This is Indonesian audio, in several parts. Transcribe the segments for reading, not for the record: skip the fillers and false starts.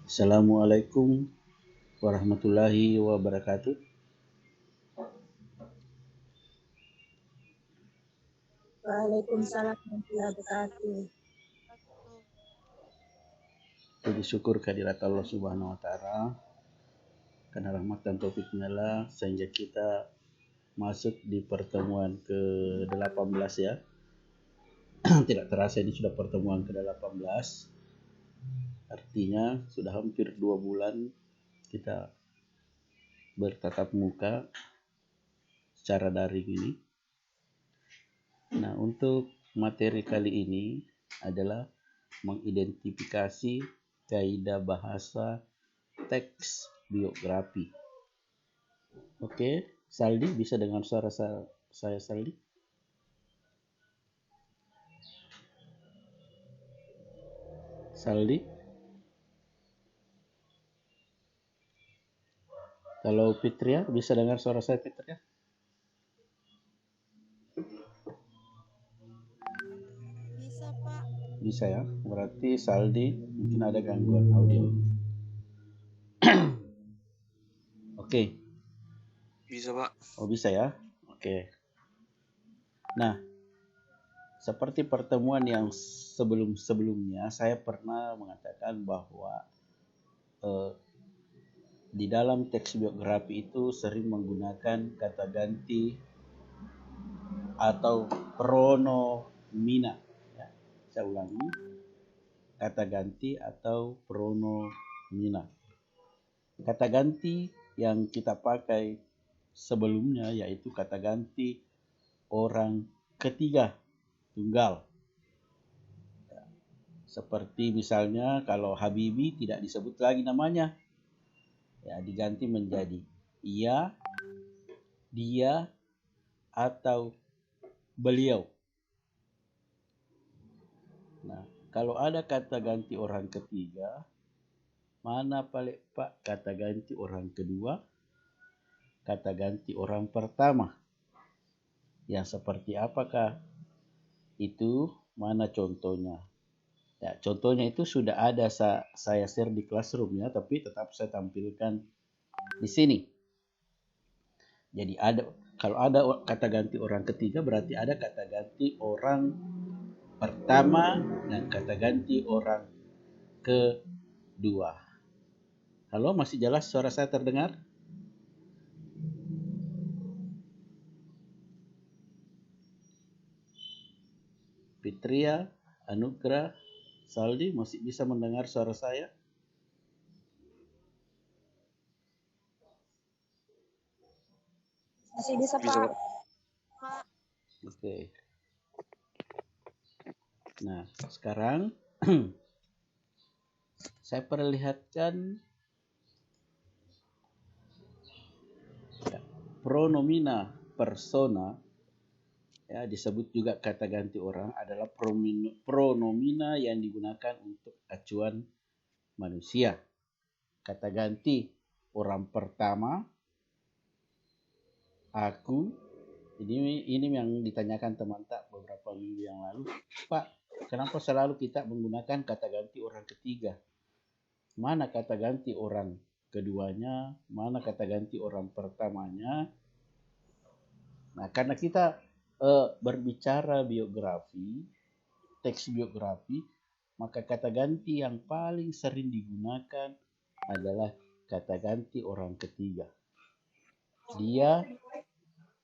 Assalamualaikum warahmatullahi wabarakatuh. Waalaikumsalam warahmatullahi wabarakatuh. Puji syukur kehadirat Allah Subhanahu wa taala karena rahmat dan taufiknya lah sehingga kita masuk di pertemuan ke-18 ya. Tidak terasa ini sudah pertemuan ke-18. Artinya sudah hampir 2 bulan kita bertatap muka secara daring ini. Nah, untuk materi kali ini adalah mengidentifikasi kaidah bahasa teks biografi. Oke, Saldi bisa dengar suara saya Saldi? Saldi? Kalau Fitria bisa dengar suara saya Fitria? Bisa, Pak. Bisa ya, berarti Saldi mungkin ada gangguan audio. Oke. Bisa, Pak. Oh bisa ya, oke. Nah, seperti pertemuan yang sebelumnya saya pernah mengatakan bahwa di dalam teks biografi itu sering menggunakan kata ganti atau pronomina. Ya, saya ulangi, kata ganti atau pronomina. Kata ganti yang kita pakai sebelumnya yaitu kata ganti orang ketiga tunggal. Seperti misalnya kalau Habibi tidak disebut lagi namanya, ya diganti menjadi ia, dia, atau beliau. Nah, kalau ada kata ganti orang ketiga, mana paling Pak kata ganti orang kedua, kata ganti orang pertama? Yang seperti apakah itu? Mana contohnya? Ya, contohnya itu sudah ada saya share di Classroom ya, tapi tetap saya tampilkan di sini. Jadi kalau ada kata ganti orang ketiga berarti ada kata ganti orang pertama dan kata ganti orang kedua. Halo, masih jelas suara saya terdengar? Fitria, Anugrah, Saldi masih bisa mendengar suara saya? Masih bisa, Bisa, Pak. Pak. Oke. Nah, sekarang saya perlihatkan pronomina persona, ya disebut juga kata ganti orang, adalah pronomina yang digunakan untuk acuan manusia. Kata ganti orang pertama, aku. Ini yang ditanyakan teman tak beberapa minggu yang lalu, Pak, kenapa selalu kita menggunakan kata ganti orang ketiga? Mana kata ganti orang keduanya? Mana kata ganti orang pertamanya? Nah, karena kita berbicara biografi, teks biografi, maka kata ganti yang paling sering digunakan adalah kata ganti orang ketiga. Dia,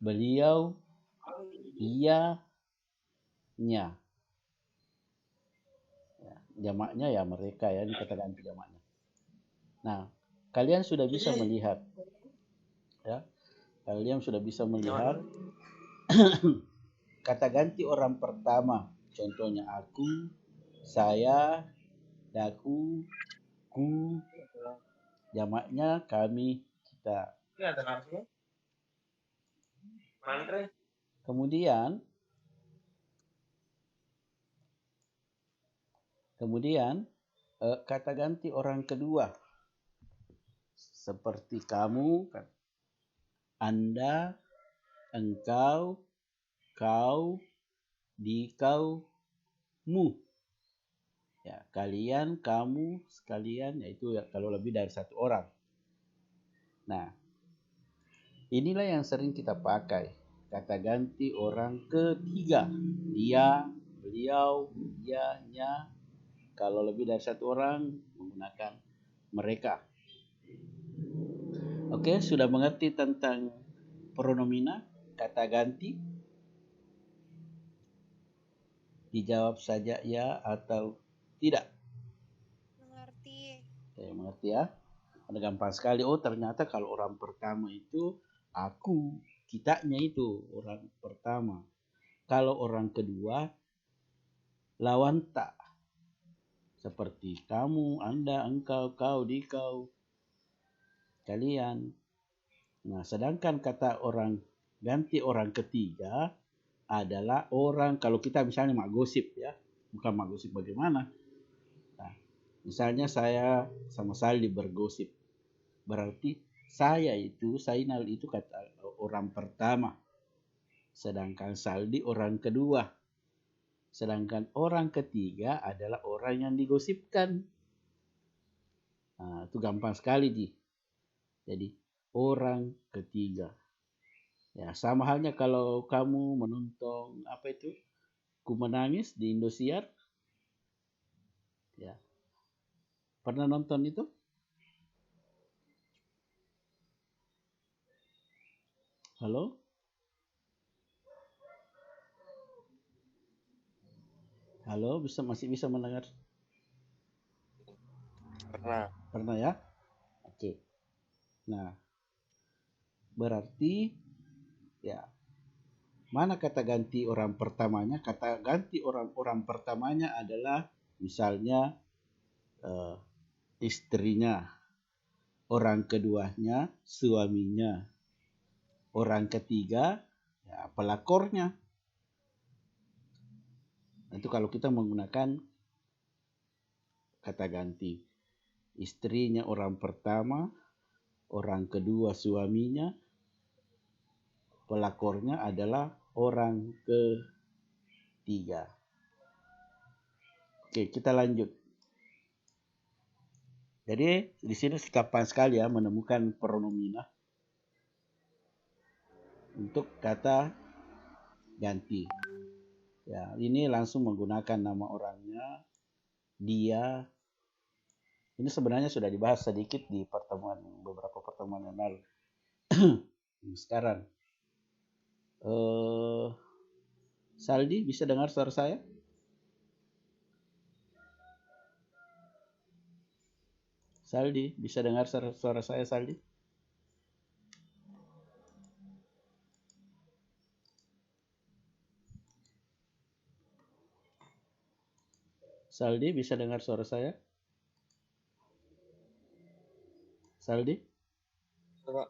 beliau, ia, nya. Ya, jamaknya ya mereka ya, ini kata ganti jamaknya. Nah, kalian sudah bisa melihat ya. Kalian sudah bisa melihat kata ganti orang pertama. Contohnya aku, saya, daku, ku, jamaknya kami, kita. Kemudian kata ganti orang kedua seperti kamu, Anda, engkau, kau, dikau, mu. Ya, kalian, kamu, sekalian, yaitu ya, kalau lebih dari satu orang. Nah, inilah yang sering kita pakai. Kata ganti orang ketiga. Dia, beliau, dianya. Kalau lebih dari satu orang, menggunakan mereka. Oke, sudah mengerti tentang pronomina, kata ganti? Dijawab saja ya atau tidak. Mengerti. Oke, mengerti ya? Ada gampang sekali. Oh, ternyata kalau orang pertama itu aku, kitanya itu orang pertama. Kalau orang kedua lawan tak. Seperti kamu, Anda, engkau, kau, dikau, kalian. Nah, sedangkan kata orang ganti orang ketiga adalah orang, kalau kita misalnya mak gosip ya, bukan mak gosip bagaimana. Nah, misalnya saya sama Saldi bergosip, berarti Sainal itu kata orang pertama, sedangkan Saldi orang kedua, sedangkan orang ketiga adalah orang yang digosipkan. Nah, itu gampang sekali jadi orang ketiga. Ya, sama halnya kalau kamu menonton apa itu? Ku Menangis di Indosiar. Ya. Pernah nonton itu? Halo? Halo, masih bisa mendengar? Pernah. Pernah ya? Oke. Nah, berarti ya mana kata ganti orang pertamanya? Kata ganti orang pertamanya adalah misalnya istrinya, orang keduanya suaminya, orang ketiga ya pelakornya. Itu kalau kita menggunakan kata ganti. Istrinya orang pertama, orang kedua suaminya, pelakornya adalah orang ketiga. Oke, kita lanjut. Jadi di sini gampang sekali ya menemukan pronomina untuk kata ganti. Ya, ini langsung menggunakan nama orangnya, dia. Ini sebenarnya sudah dibahas sedikit di beberapa pertemuan yang lalu. Sekarang, Saldi bisa dengar suara saya? Saldi, bisa dengar suara saya, Saldi? Saldi, bisa dengar suara saya? Saldi? Coba.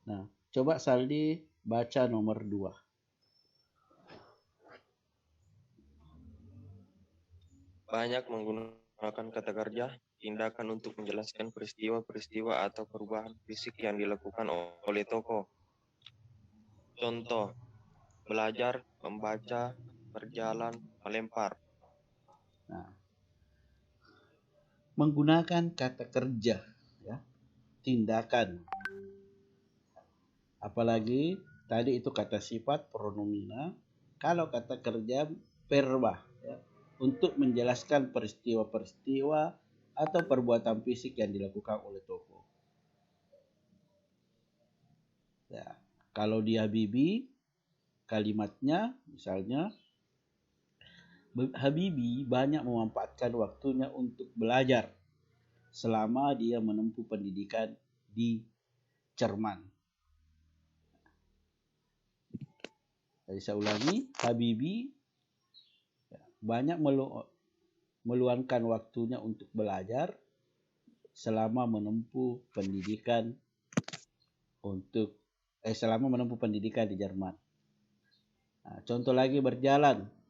Nah, coba Saldi baca nomor 2. Banyak menggunakan kata kerja, tindakan untuk menjelaskan peristiwa-peristiwa atau perubahan fisik yang dilakukan oleh tokoh. Contoh, belajar, membaca, berjalan, melempar. Nah, menggunakan kata kerja, ya, tindakan. Apalagi tadi itu kata sifat pronomina. Kalau kata kerja verba, ya, untuk menjelaskan peristiwa-peristiwa atau perbuatan fisik yang dilakukan oleh tokoh. Ya, kalau di Habibie kalimatnya misalnya Habibie banyak memanfaatkan waktunya untuk belajar selama dia menempuh pendidikan di Jerman. Jadi saya ulangi, Habibie banyak meluangkan waktunya untuk belajar selama menempuh pendidikan di Jerman. Nah, contoh lagi berjalan.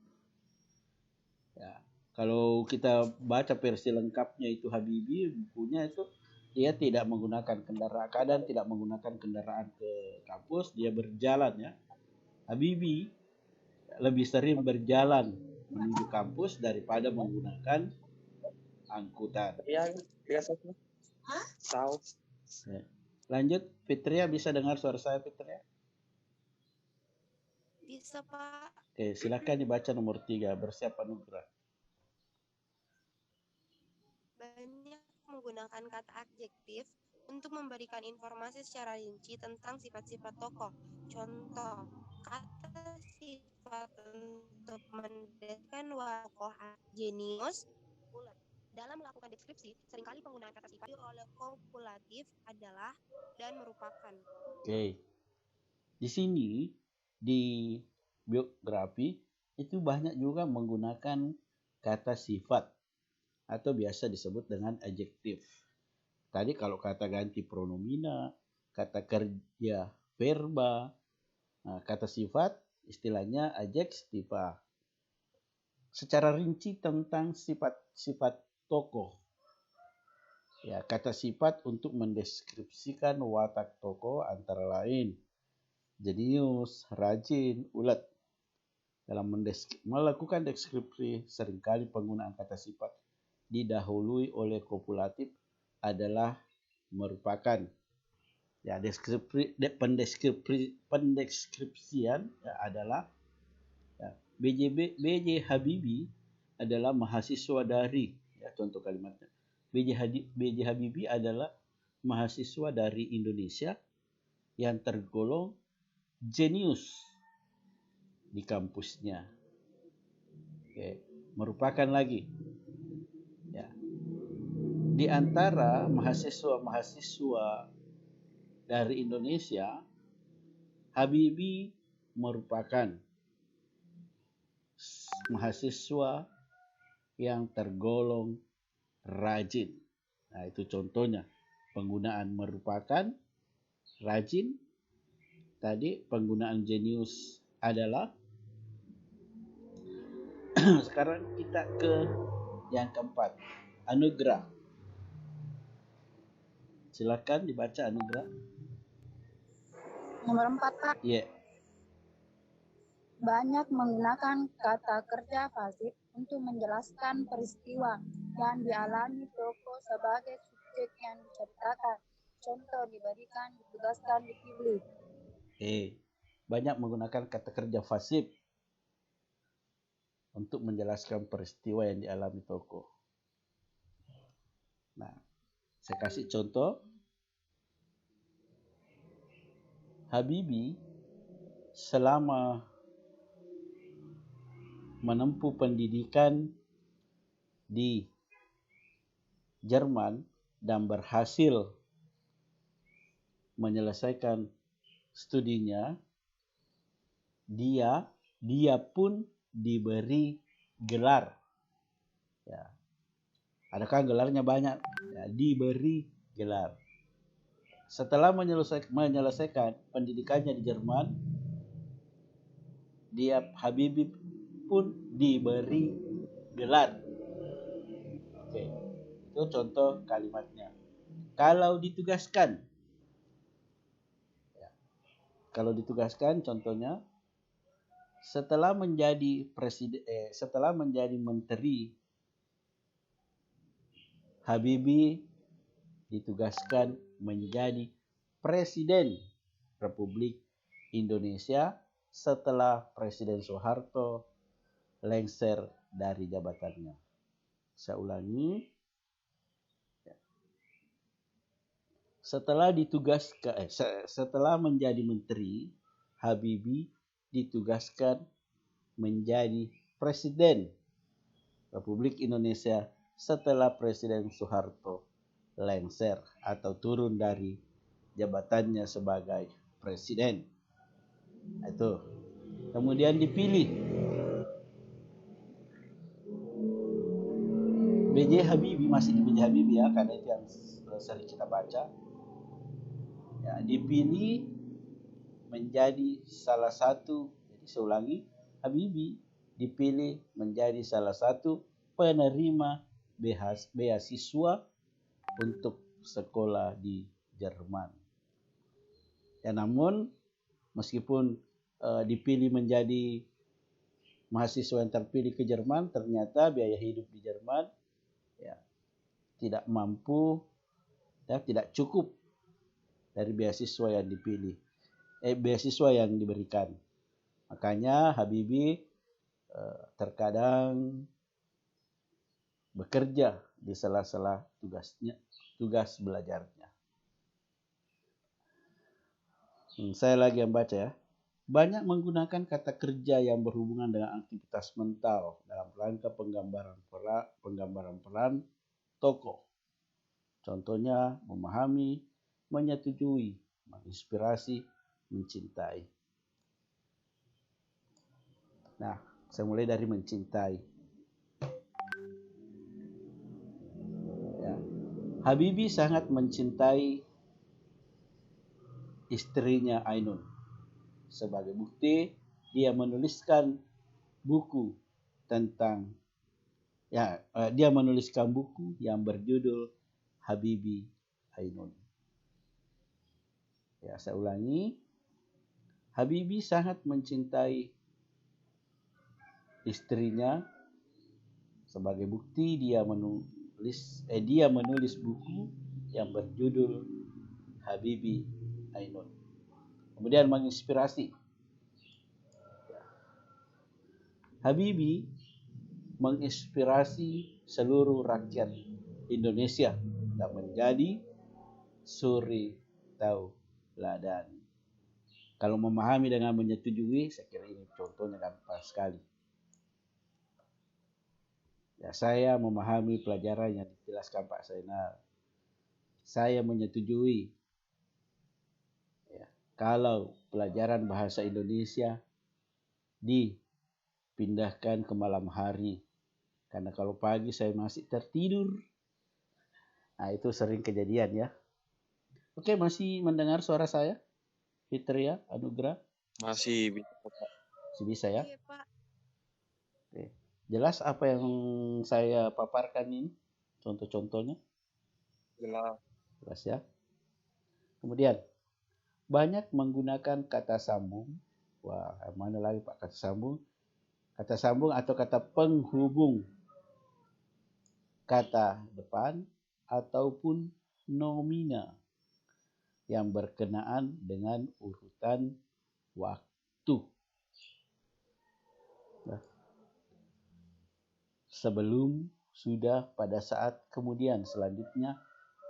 Ya, kalau kita baca versi lengkapnya itu Habibie, bukunya itu dia tidak menggunakan kendaraan ke kampus, dia berjalan ya. Habibie lebih sering berjalan menuju kampus daripada menggunakan angkutan. Iya, biasa tahu. Ya. Lanjut, Fitria, bisa dengar suara saya, Fitria? Bisa, Pak. Oke, silakan dibaca nomor 3, bersiap anugerah. Banyak menggunakan kata adjektif untuk memberikan informasi secara rinci tentang sifat-sifat tokoh. Contoh, kata sifat untuk mendeskripsikan tokoh jenius, ulet. Dalam melakukan deskripsi, seringkali penggunaan kata sifat oleh kopulatif adalah dan merupakan. Oke. Di sini di biografi itu banyak juga menggunakan kata sifat atau biasa disebut dengan adjektif. Tadi kalau kata ganti pronomina, kata kerja verba, nah, kata sifat istilahnya adjektiva. Secara rinci tentang sifat-sifat tokoh. Ya, kata sifat untuk mendeskripsikan watak tokoh antara lain jenius, rajin, ulet. Dalam melakukan deskripsi, seringkali penggunaan kata sifat didahului oleh kopulatif adalah merupakan. Ya, pendeskripsian ya, adalah ya, B.J. Habibie adalah mahasiswa dari, ya, contoh kalimatnya. B.J. Habibie adalah mahasiswa dari Indonesia yang tergolong jenius di kampusnya. Oke, merupakan lagi. Ya. Di antara mahasiswa-mahasiswa dari Indonesia, Habibie merupakan mahasiswa yang tergolong rajin. Nah, itu contohnya. Penggunaan merupakan, rajin. Tadi penggunaan jenius adalah. Sekarang kita ke yang keempat, anugerah. Silakan dibaca anugerah. Nomor 4, Pak. Iya. Banyak menggunakan kata kerja pasif untuk menjelaskan peristiwa yang dialami tokoh sebagai subjek yang diceritakan. Contoh, diberikan, ditugaskan, dipilih. Banyak menggunakan kata kerja pasif untuk menjelaskan peristiwa yang dialami tokoh. Nah, saya kasih contoh. Habibie selama menempuh pendidikan di Jerman dan berhasil menyelesaikan studinya, dia pun diberi gelar. Ya. Adakah gelarnya banyak? Ya, diberi gelar. Setelah menyelesaikan pendidikannya di Jerman, Habibie pun diberi gelar. Oke, itu contoh kalimatnya. Kalau ditugaskan, ya. Kalau ditugaskan, contohnya, setelah menjadi menteri, Habibie ditugaskan menjadi Presiden Republik Indonesia setelah Presiden Soeharto lengser dari jabatannya. Saya ulangi. Setelah menjadi menteri, Habibie ditugaskan menjadi Presiden Republik Indonesia setelah Presiden Soeharto lengser atau turun dari jabatannya sebagai presiden. Itu. Kemudian dipilih. B.J. Habibie, masih di B.J. Habibie ya, karena itu yang sering kita baca. Ya, dipilih menjadi salah satu, jadi saya ulangi, Habibie dipilih menjadi salah satu penerima beasiswa untuk sekolah di Jerman. Ya, namun meskipun dipilih menjadi mahasiswa yang terpilih ke Jerman, ternyata biaya hidup di Jerman ya tidak mampu, ya tidak cukup dari beasiswa yang dipilih, beasiswa yang diberikan. Makanya Habibie terkadang bekerja di sela-sela tugas belajarnya. Saya lagi yang baca ya. Banyak menggunakan kata kerja yang berhubungan dengan aktivitas mental dalam rangka penggambaran peran tokoh. Contohnya memahami, menyetujui, menginspirasi, mencintai. Nah, saya mulai dari mencintai. Ya. Habibie sangat mencintai istrinya Ainun. Sebagai bukti, dia menuliskan buku yang berjudul Habibie Ainun. Ya, saya ulangi. Habibie sangat mencintai istrinya. Sebagai bukti, dia menulis buku yang berjudul Habibie Ainun. Kemudian menginspirasi. Habibie menginspirasi seluruh rakyat Indonesia dan menjadi suri tauladan. Kalau memahami dengan menyetujui, saya kira ini contohnya gampang sekali. Ya, saya memahami pelajaran yang dijelaskan Pak Zainal. Saya menyetujui kalau pelajaran bahasa Indonesia dipindahkan ke malam hari. Karena kalau pagi saya masih tertidur. Nah, itu sering kejadian ya. Oke, masih mendengar suara saya? Fitria, Anugrah? Masih bisa, Pak. Masih bisa ya? Iya, Pak. Oke. Jelas apa yang saya paparkan ini? Contoh-contohnya? Jelas ya. Kemudian, banyak menggunakan kata sambung. Wah, mana lagi Pak kata sambung? Kata sambung atau kata penghubung kata depan ataupun nomina yang berkenaan dengan urutan waktu. Nah, sebelum, sudah, pada saat, kemudian, selanjutnya,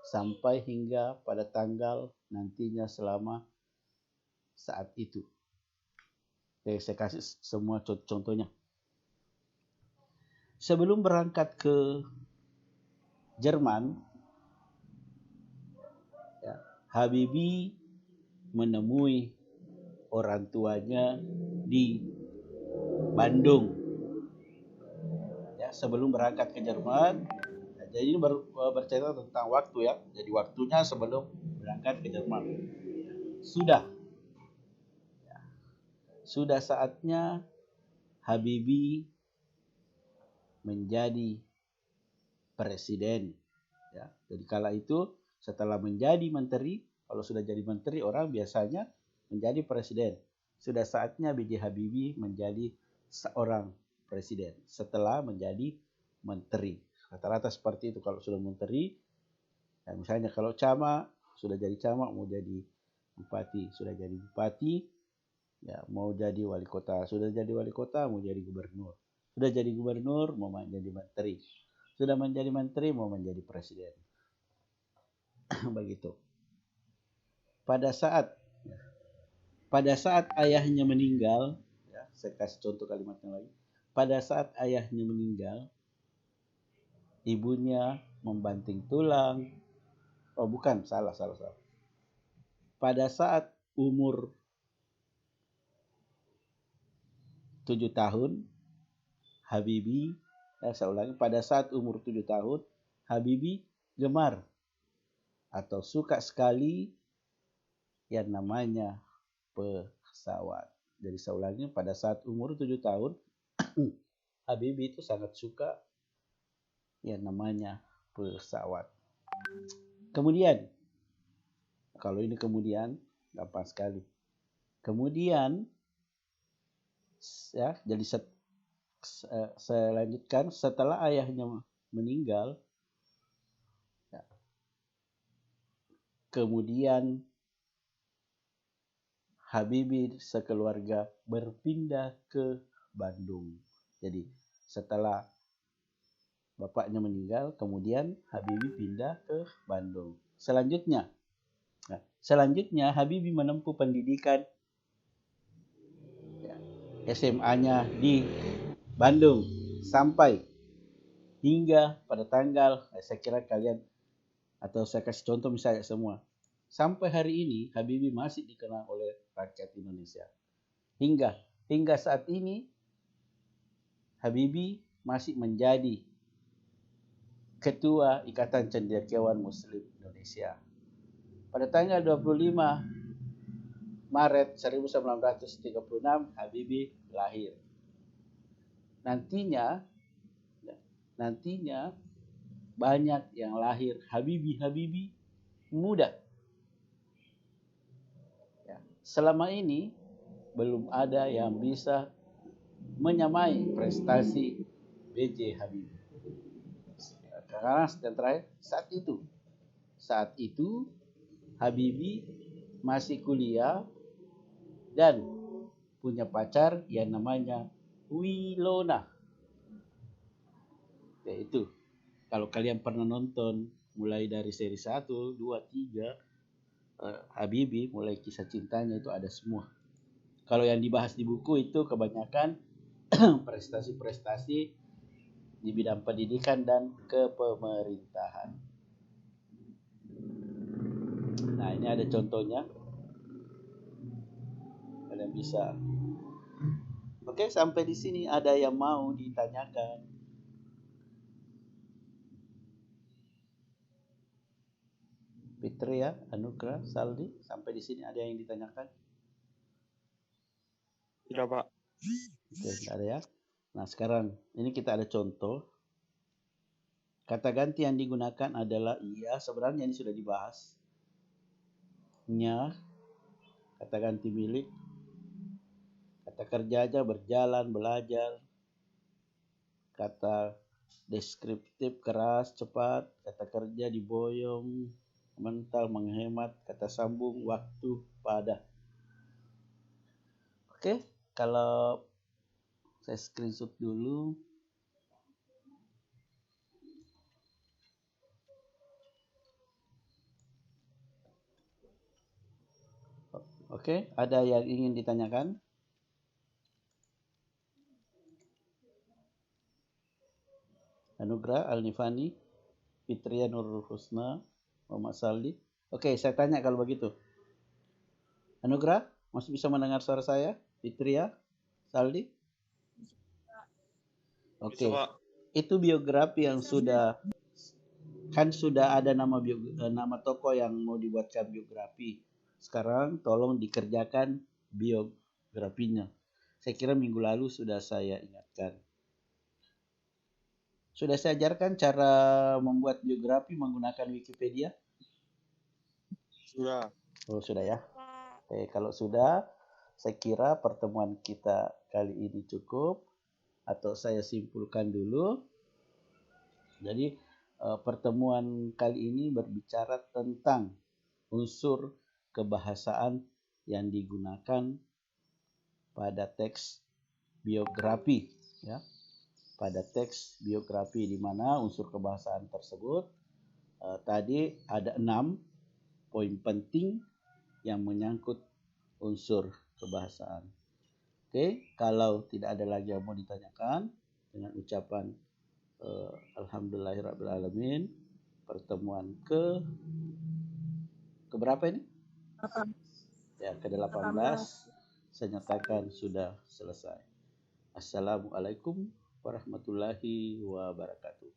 sampai hingga pada tanggal, nantinya, selama, saat itu. Oke, saya kasih semua contohnya. Sebelum berangkat ke Jerman, ya, Habibie menemui orang tuanya di Bandung. Ya, sebelum berangkat ke Jerman. Jadi ini bercerita tentang waktu ya. Jadi waktunya sebelum berangkat ke Jerman. Sudah saatnya Habibie menjadi presiden. Ya, jadi kala itu setelah menjadi menteri, kalau sudah jadi menteri orang biasanya menjadi presiden. Sudah saatnya B.J. Habibie menjadi seorang presiden setelah menjadi menteri. Rata-rata seperti itu kalau sudah menteri. Ya, misalnya kalau camat, sudah jadi camat mau jadi bupati, sudah jadi bupati, ya mau jadi wali kota, sudah jadi wali kota mau jadi gubernur, sudah jadi gubernur mau menjadi menteri, sudah menjadi menteri mau menjadi presiden. Begitu. Pada saat ayahnya meninggal, ya, saya kasih contoh kalimatnya lagi. Pada saat ayahnya meninggal, ibunya membanting tulang. Oh bukan, salah. Pada saat umur 7 tahun, Habibie, saya ulangi, pada saat umur 7 tahun, Habibie gemar atau suka sekali yang namanya pesawat. Jadi saya ulangi, pada saat umur 7 tahun, Habibie itu sangat suka yang namanya pesawat. Kemudian, kalau ini kemudian, gampang sekali. Kemudian, ya, jadi saya lanjutkan. Setelah ayahnya meninggal, ya, kemudian Habibie sekeluarga berpindah ke Bandung. Jadi setelah bapaknya meninggal, kemudian Habibie pindah ke Bandung. Selanjutnya Habibie menempuh pendidikan SMA-nya di Bandung sampai hingga pada tanggal, saya kira kalian atau saya kasih contoh misalnya semua. Sampai hari ini Habibie masih dikenal oleh rakyat Indonesia. Hingga saat ini Habibie masih menjadi Ketua Ikatan Cendekiawan Muslim Indonesia. Pada tanggal 25 Maret 1936 Habibie lahir. Nantinya banyak yang lahir Habibie muda. Ya, selama ini belum ada yang bisa menyamai prestasi B.J. Habibie. Karena yang terakhir saat itu Habibie masih kuliah dan punya pacar yang namanya Wilona. Yaitu kalau kalian pernah nonton mulai dari seri 1, 2, 3 Habibie mulai kisah cintanya itu ada semua. Kalau yang dibahas di buku itu kebanyakan prestasi-prestasi di bidang pendidikan dan kepemerintahan. Nah, ini ada contohnya. Kalian bisa. Oke, sampai di sini ada yang mau ditanyakan? Fitria, Anugrah, Saldi, sampai di sini ada yang ditanyakan? Tidak, Pak. Oke, tidak ada ya. Nah, sekarang ini kita ada contoh. Kata ganti yang digunakan adalah iya, sebenarnya ini sudah dibahas. Nya, kata ganti milik. Kata kerja aja, berjalan, belajar. Kata deskriptif, keras, cepat. Kata kerja, diboyong, mental, menghemat. Kata sambung, waktu, pada. Oke, kalau saya screenshot dulu. Oke, ada yang ingin ditanyakan? Anugrah, Alnifani, Fitria Nurul Husna, Muhammad Saldi. Oke, saya tanya kalau begitu. Anugrah, masih bisa mendengar suara saya? Fitria, Saldi? Oke, itu biografi yang sudah ada nama tokoh yang mau dibuatkan biografi. Sekarang tolong dikerjakan biografinya. Saya kira minggu lalu sudah saya ingatkan. Sudah saya ajarkan cara membuat biografi menggunakan Wikipedia? Sudah. Oh, sudah ya. Oke, kalau sudah, saya kira pertemuan kita kali ini cukup. Atau saya simpulkan dulu. Jadi, pertemuan kali ini berbicara tentang unsur kebahasaan yang digunakan pada teks biografi, ya. Pada teks biografi di mana unsur kebahasaan tersebut tadi ada 6 poin penting yang menyangkut unsur kebahasaan. Oke, kalau tidak ada lagi yang mau ditanyakan, dengan ucapan alhamdulillahirrabbilalamin, pertemuan ke berapa ini? Ya, ke-18 saya nyatakan sudah selesai. Assalamualaikum warahmatullahi wabarakatuh.